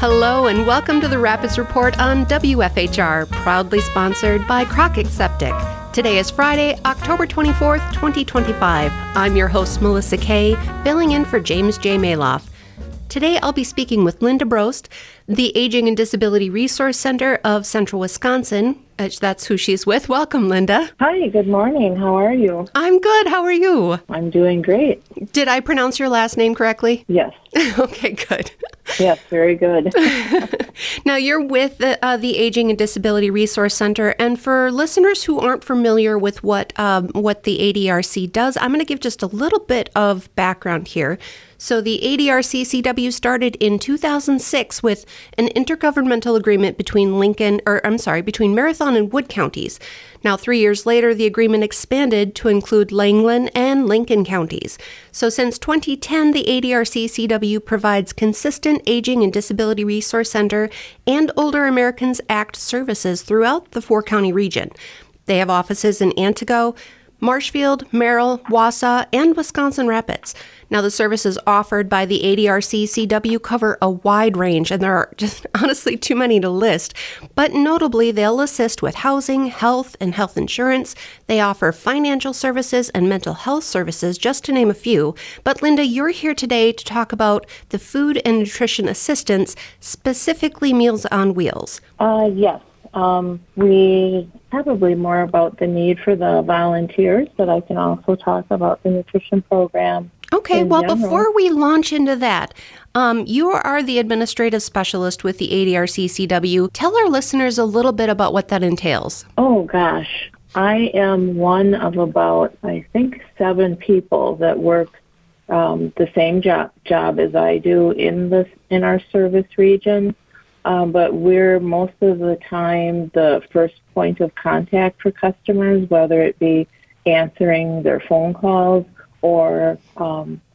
Hello and welcome to the Rapids Report on WFHR, proudly sponsored by Crockett Septic. Today is Friday, October 24th, 2025. I'm your host, Melissa Kay, filling in for James J. Maloff. Today I'll be speaking with Linda Brost, the Aging and Disability Resource Center of Central Wisconsin. That's who she's with. Welcome, Linda. Hi, good morning. How are you? I'm good. How are you? I'm doing great. Did I pronounce your last name correctly? Yes. Okay, good. Yes, very good. Now, you're with the Aging and Disability Resource Center, and for listeners who aren't familiar with what the ADRC does, I'm going to give just a little bit of background here. So the ADRC-CW started in 2006 with an intergovernmental agreement between between Marathon and Wood counties. Now, 3 years later, the agreement expanded to include Langland and Lincoln counties. So since 2010, the ADRC-CW provides consistent Aging and Disability Resource Center and Older Americans Act services throughout the four-county region. They have offices in Antigo, Marshfield, Merrill, Wausau, and Wisconsin Rapids. Now, the services offered by the ADRC-CW cover a wide range, and there are just honestly too many to list. But notably, they'll assist with housing, health, and health insurance. They offer financial services and mental health services, just to name a few. But Linda, you're here today to talk about the food and nutrition assistance, specifically Meals on Wheels. Yes. We probably more about the need for the volunteers, but I can also talk about the nutrition program. Okay, well, before we launch into that, you are the administrative specialist with the ADRC-CW. Tell our listeners a little bit about what that entails. Oh, gosh. I am one of about, I think, 7 people that work the same job as I do in our service region. But we're most of the time the first point of contact for customers, whether it be answering their phone calls or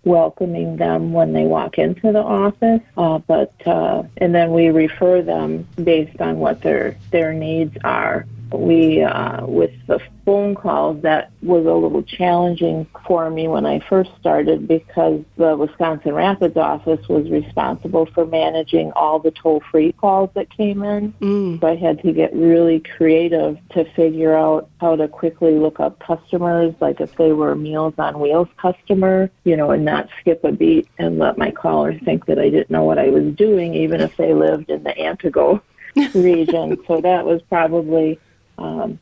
welcoming them when they walk into the office. And then we refer them based on what their needs are. With the phone calls, that was a little challenging for me when I first started because the Wisconsin Rapids office was responsible for managing all the toll-free calls that came in. So I had to get really creative to figure out how to quickly look up customers, like if they were Meals on Wheels customer, and not skip a beat and let my callers think that I didn't know what I was doing, even if they lived in the Antigo region. So that was probably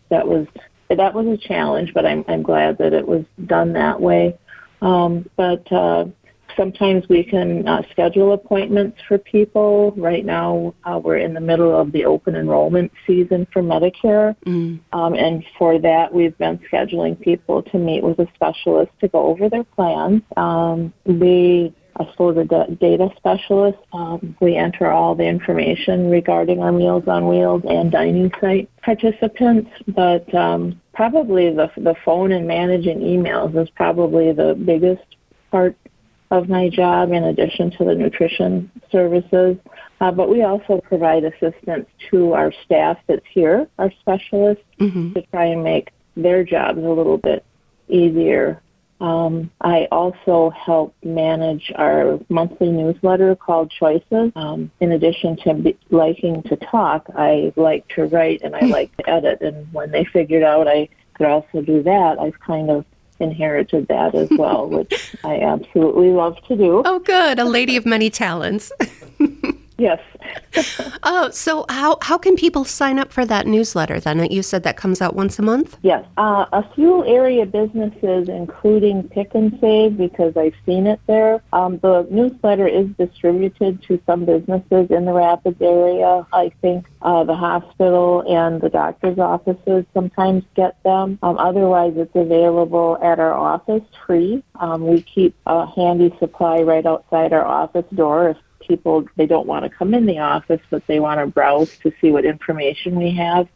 that was a challenge, but I'm glad that it was done that way. But sometimes we can schedule appointments for people. Right now, we're in the middle of the open enrollment season for Medicare, and for that, we've been scheduling people to meet with a specialist to go over their plans. I suppose a data specialist. We enter all the information regarding our Meals on Wheels and dining site participants, but probably the phone and managing emails is probably the biggest part of my job in addition to the nutrition services. But we also provide assistance to our staff that's here, our specialists, to try and make their jobs a little bit easier. I also help manage our monthly newsletter called Choices. In addition to liking to talk, I like to write and I like to edit. And when they figured out I could also do that, I've kind of inherited that as well, which I absolutely love to do. Oh, good. A lady of many talents. Yes. So how can people sign up for that newsletter then? You said that comes out once a month? Yes. A few area businesses, including Pick and Save, because I've seen it there. The newsletter is distributed to some businesses in the Rapids area. I think the hospital and the doctor's offices sometimes get them. Otherwise, it's available at our office free. We keep a handy supply right outside our office door if people, they don't want to come in the office, but they want to browse to see what information we have.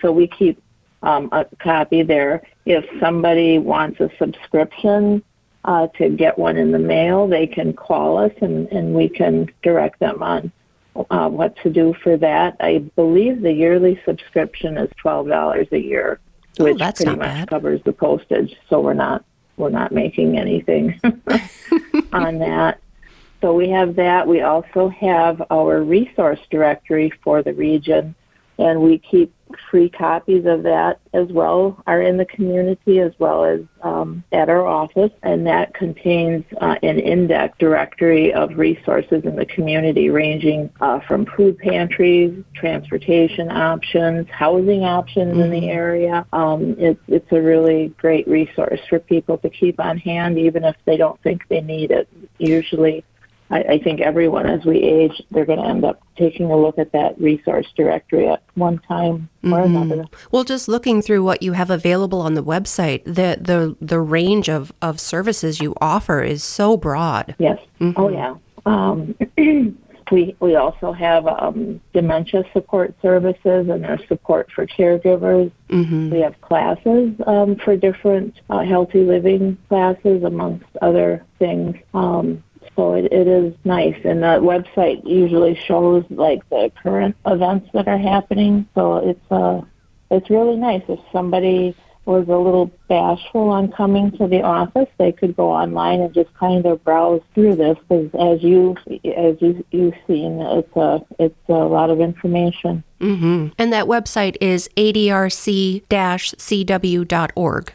So we keep a copy there. If somebody wants a subscription to get one in the mail, they can call us and we can direct them on what to do for that. I believe the yearly subscription is $12 a year, which pretty much covers the postage. So we're not making anything on that. So we have that. We also have our resource directory for the region, and we keep free copies of that as well, are in the community as well as at our office, and that contains an index directory of resources in the community ranging from food pantries, transportation options, housing options in the area. It's a really great resource for people to keep on hand even if they don't think they need it. Usually I think everyone, as we age, they're going to end up taking a look at that resource directory at one time or another. Well, just looking through what you have available on the website, the range of services you offer is so broad. Yes. Oh, yeah. We also have dementia support services and there's support for caregivers. We have classes for different healthy living classes, amongst other things. So it is nice, and the website usually shows like the current events that are happening. So it's really nice. If somebody was a little bashful on coming to the office, they could go online and just kind of browse through this, because as you've seen, it's a lot of information. And that website is adrc-cw.org,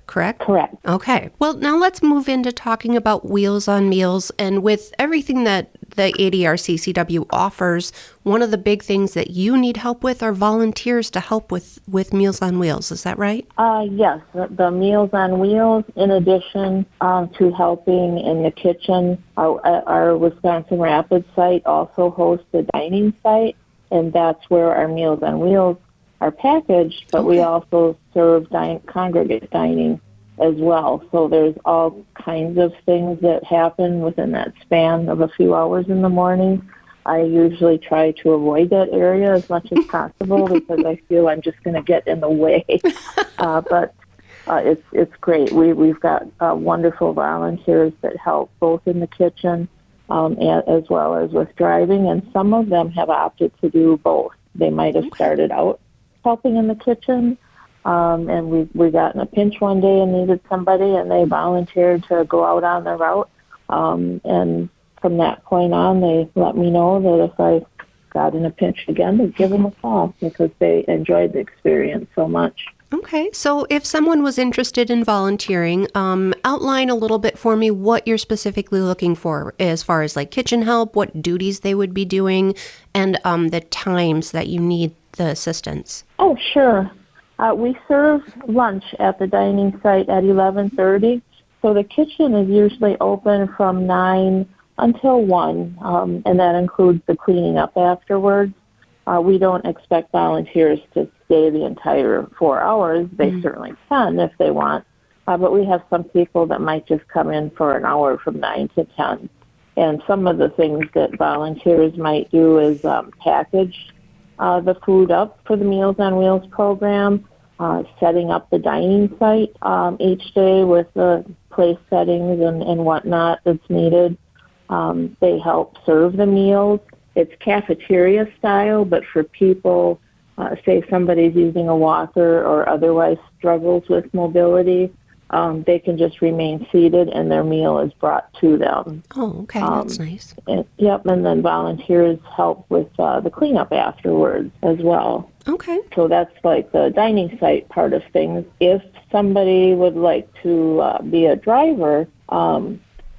correct? Correct. Okay. Well, now let's move into talking about Wheels on Meals. And with everything that the ADRC-CW offers, one of the big things that you need help with are volunteers to help with Meals on Wheels. Is that right? Yes. The Meals on Wheels, in addition to helping in the kitchen, our Wisconsin Rapids site also hosts a dining site, and that's where our Meals on Wheels are packaged, but we also serve congregate dining as well. So there's all kinds of things that happen within that span of a few hours in the morning. I usually try to avoid that area as much as possible because I feel I'm just going to get in the way. But it's great. We've got wonderful volunteers that help both in the kitchen as well as with driving, and some of them have opted to do both. They might have started out helping in the kitchen, and we got in a pinch one day and needed somebody, and they volunteered to go out on the route. And from that point on, they let me know that if I got in a pinch again, they'd give them a call because they enjoyed the experience so much. Okay, so if someone was interested in volunteering, outline a little bit for me what you're specifically looking for as far as like kitchen help, what duties they would be doing, and the times that you need the assistance. Oh, sure. We serve lunch at the dining site at 11:30, so the kitchen is usually open from 9 until 1, and that includes the cleaning up afterwards. We don't expect volunteers to stay the entire 4 hours. They certainly can if they want, but we have some people that might just come in for an hour from 9 to 10. And some of the things that volunteers might do is package the food up for the Meals on Wheels program, setting up the dining site each day with the place settings and whatnot that's needed. They help serve the meals. It's cafeteria style, but for people, say somebody's using a walker or otherwise struggles with mobility, they can just remain seated and their meal is brought to them. Oh, okay, that's nice. And then volunteers help with the cleanup afterwards as well. Okay. So that's like the dining site part of things. If somebody would like to be a driver,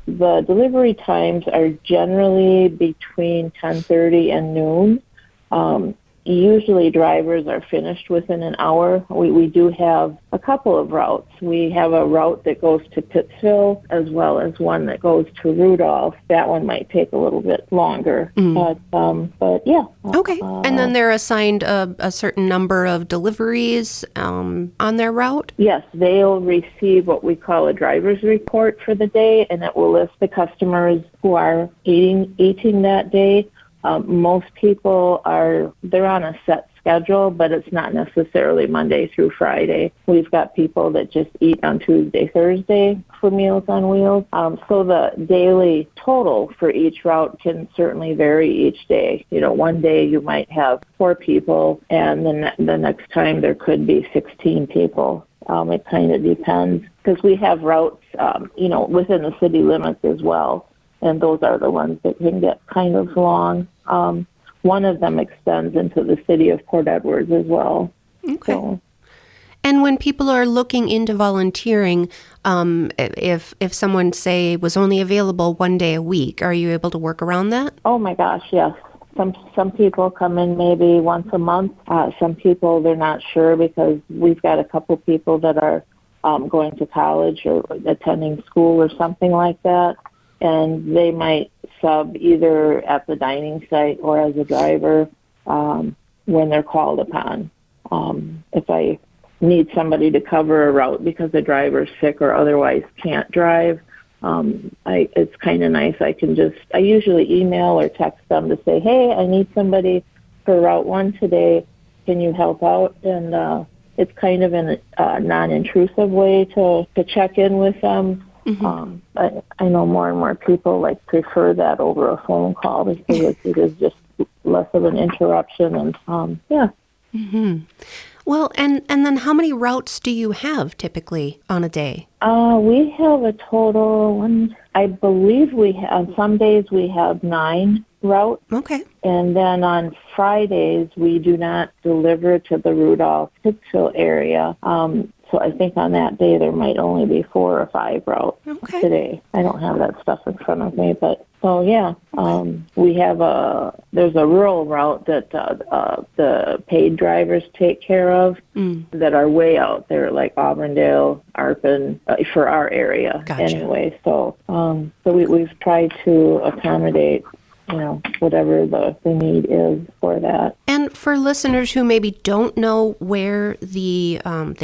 the delivery times are generally between 10:30 and noon. Usually drivers are finished within an hour. We do have a couple of routes. We have a route that goes to Pittsville as well as one that goes to Rudolph. That one might take a little bit longer. But yeah. Okay. And then they're assigned a certain number of deliveries on their route? Yes, they'll receive what we call a driver's report for the day, and it will list the customers who are eating that day. Most people they're on a set schedule, but it's not necessarily Monday through Friday. We've got people that just eat on Tuesday, Thursday for Meals on Wheels. So the daily total for each route can certainly vary each day. One day you might have 4 people, and then the next time there could be 16 people. It kind of depends because we have routes, within the city limits as well. and those are the ones that can get kind of long. One of them extends into the city of Port Edwards as well. Okay. So, And when people are looking into volunteering, if someone, say, was only available one day a week, are you able to work around that? oh my gosh, yes. Some people come in maybe once a month. Some people, they're not sure because we've got a couple people that are going to college or attending school or something like that, and they might sub either at the dining site or as a driver when they're called upon. If I need somebody to cover a route because the driver's sick or otherwise can't drive, it's kind of nice. I usually email or text them to say, hey, I need somebody for Route 1 today. Can you help out? And it's kind of in a non-intrusive way to check in with them. Mm-hmm. I know more and more people prefer that over a phone call because it is just less of an interruption. And yeah. Mm-hmm. Well, and then how many routes do you have typically on a day? We have a total, I believe on some days we have 9 routes. Okay. And then on Fridays, we do not deliver to the Rudolph-Pittsville area. So I think on that day there might only be 4 or 5 routes today. I don't have that stuff in front of me, but so yeah, we have there's a rural route that the paid drivers take care of that are way out there, like Auburndale, Arpin, for our area. Gotcha. Anyway. So we've tried to accommodate whatever the need is for that. And for listeners who maybe don't know where the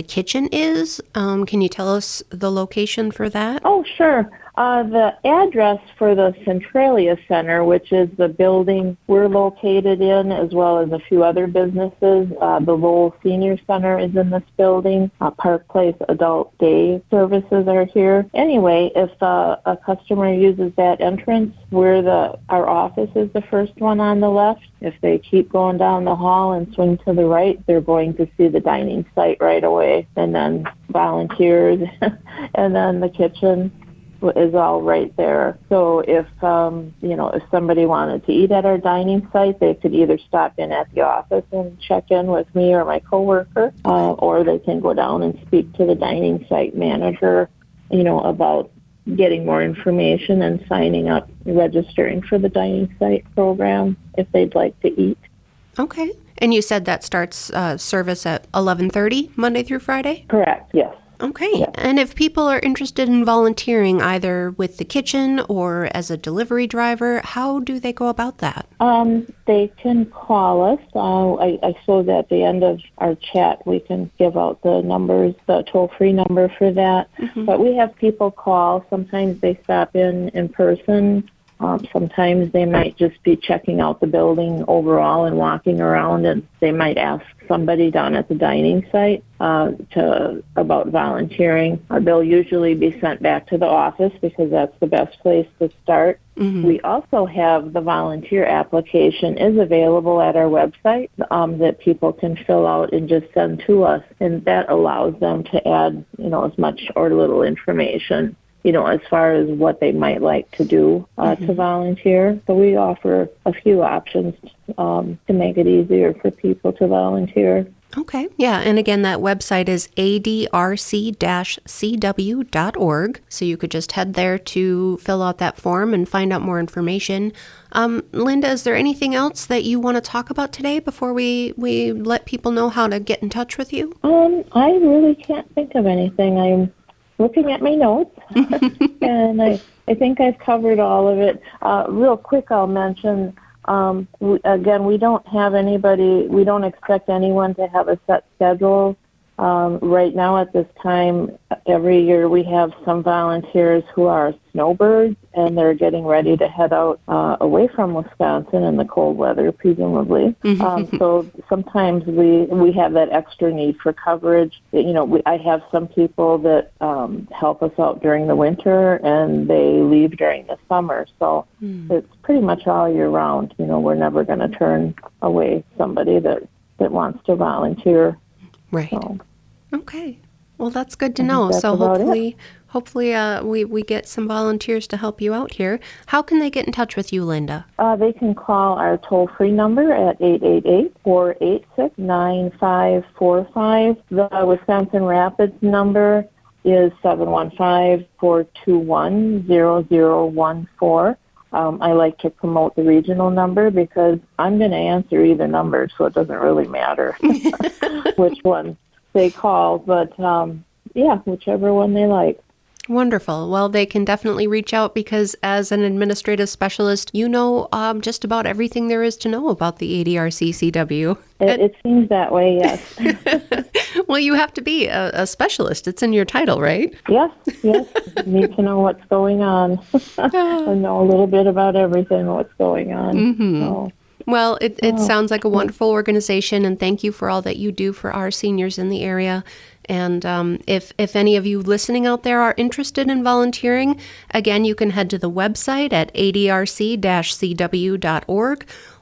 kitchen is, can you tell us the location for that? Oh, sure. The address for the Centralia Center, which is the building we're located in, as well as a few other businesses. The Lowell Senior Center is in this building. Park Place Adult Day Services are here. Anyway, if a customer uses that entrance, our office is the first one on the left. If they keep going down the hall and swing to the right, they're going to see the dining site right away, and then volunteers, and then the kitchen is all right there. So if somebody wanted to eat at our dining site, they could either stop in at the office and check in with me or my coworker, or they can go down and speak to the dining site manager, about getting more information and signing up, registering for the dining site program if they'd like to eat. Okay. And you said that starts service at 11:30 Monday through Friday? Correct. Yes. Okay. Yeah. And if people are interested in volunteering either with the kitchen or as a delivery driver, how do they go about that? They can call us. I suppose at the end of our chat we can give out the numbers, the toll-free number for that. Mm-hmm. But we have people call. Sometimes they stop in person. Sometimes they might just be checking out the building overall and walking around, and they might ask somebody down at the dining site about volunteering. They'll usually be sent back to the office because that's the best place to start. Mm-hmm. We also have the volunteer application is available at our website that people can fill out and just send to us, and that allows them to add as much or little information as far as what they might like to do to volunteer. So we offer a few options to make it easier for people to volunteer. Okay. Yeah. And again, that website is adrc-cw.org. So you could just head there to fill out that form and find out more information. Linda, is there anything else that you want to talk about today before we let people know how to get in touch with you? I really can't think of anything. I'm looking at my notes, and I think I've covered all of it. Real quick, I'll mention, we don't expect anyone to have a set schedule. Right now at this time, every year we have some volunteers who are snowbirds, and they're getting ready to head out away from Wisconsin in the cold weather, presumably. So sometimes we have that extra need for coverage. I have some people that help us out during the winter, and they leave during the summer. So it's pretty much all year round. We're never going to turn away somebody that wants to volunteer. Right. So. Okay. Well, that's good to I think know. that's So about it. hopefully, we get some volunteers to help you out here. How can they get in touch with you, Linda? They can call our toll-free number at 888-486-9545. The Wisconsin Rapids number is 715-421-0014. I like to promote the regional number because I'm going to answer either number, so it doesn't really matter which one they call. But, whichever one they like. Wonderful. Well, they can definitely reach out because as an administrative specialist, you know just about everything there is to know about the ADRC CW. It seems that way, yes. Well, you have to be a specialist. It's in your title, right? Yes. Need to know what's going on. I know a little bit about everything, what's going on. Mm-hmm. So. Well, it sounds like a wonderful organization, and thank you for all that you do for our seniors in the area. And if any of you listening out there are interested in volunteering, again, you can head to the website at adrc-cw.org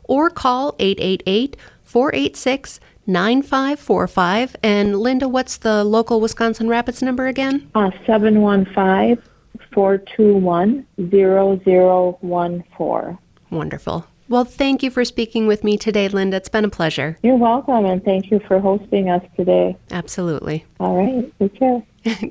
or call 888-486-9545. And Linda, what's the local Wisconsin Rapids number again? 715-421-0014. Wonderful. Well, thank you for speaking with me today, Linda. It's been a pleasure. You're welcome, and thank you for hosting us today. Absolutely. All right. Take care.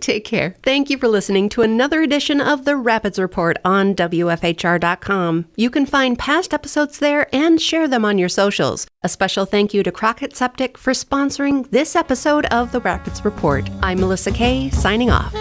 Take care. Thank you for listening to another edition of the Rapids Report on WFHR.com. You can find past episodes there and share them on your socials. A special thank you to Crockett Septic for sponsoring this episode of the Rapids Report. I'm Melissa Kay, signing off.